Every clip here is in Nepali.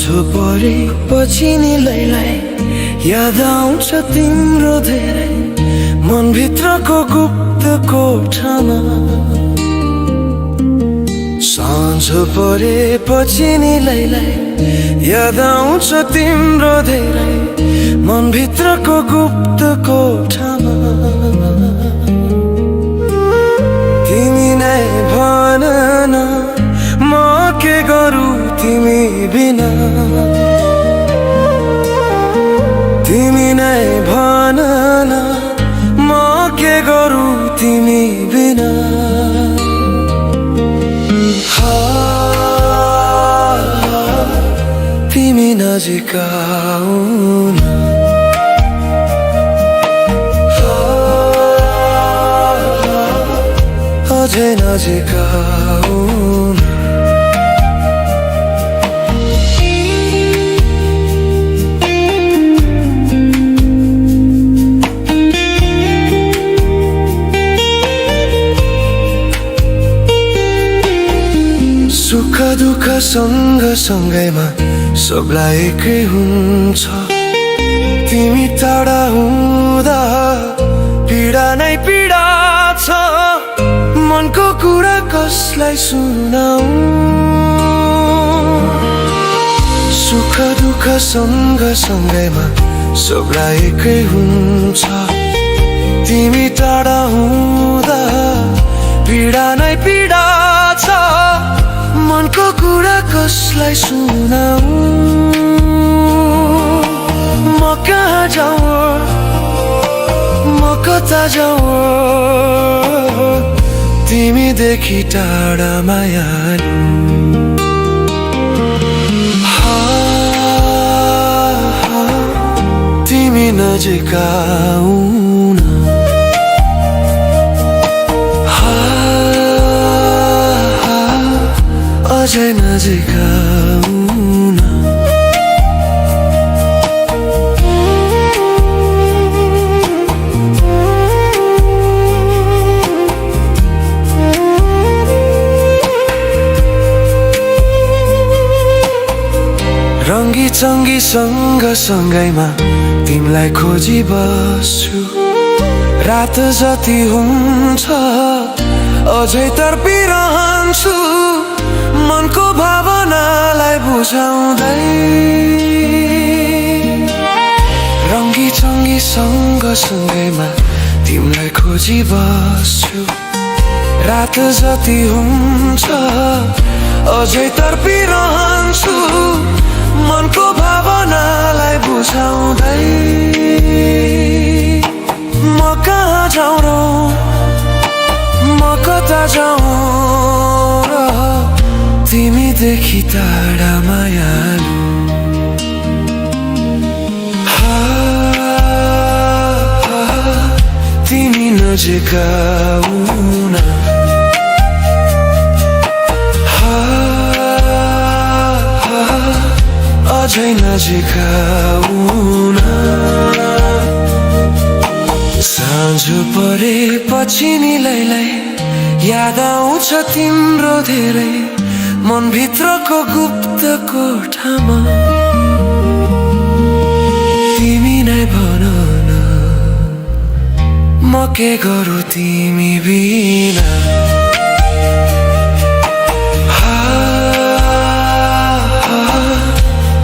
परेपछि नि लैलाई याद आउँछ तिम्रो धेरै मनभित्रको गुप्त कोठामा। साँझ परेपछि नि लैलाई याद आउँछ तिम्रो धेरै मनभित्रको गुप्त कोठामा। तिमी नै भन न म के गरौँ तिमी बिना। तिमी नै भन न म के गरौँ तिमी बिना। तिमी नजिक आउन अझै नजिक आउन। सुख दुःख सँगसँगैमा सबलाई एकै हुन्छ। तिमी टाढा हुँदा पीडा नै पीडा छ। मनको कुरा कसलाई सुनाऊ। सुख दुःख सँगसँगैमा सबलाई एकै हुन्छ। तिमी टाढा हुँदा पीडा नै पीडा छ। मनको कुरा कसलाई सुनाऊ। म कहाँ जाऊँ म कता जाऊँ तिमीदेखि टाढा मायालु। तिमी नजिक आउन अझै नजिक आउन। रङ्गी चङ्गी सँगसँगैमा तिमीलाई खोजी बस्छु। रात जति हुन्छ अझै तर्पिरहन्छु मनको भावनालाई बुझाउँदै। रङ्गी चङ्गी सँगसँगैमा तिमीलाई खोजी बस्छु। रात जति हुन्छ अझै तर्पिरहन्छु मनको भावनालाई बुझाउँदै। म कहाँ जाऊँ र म कता जाऊँ र तिमीदेखि टाढा मायालु। तिमी नजिक आउन अझै नजिक आउन। साँझ परेपछि नि लैलाई याद आउँछ तिम्रो धेरै मनभित्रको गुप्त कोठामा। तिमी नै भन न म के गरौँ तिमी बिना।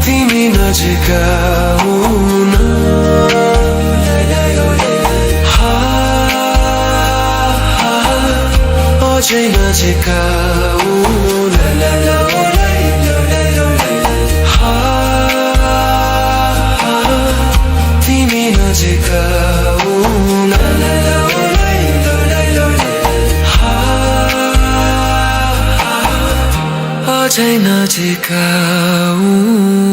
तिमी नजिक आउन अझै नजिक आउन। तिमी नजिक आउन अझै नजिक आउन।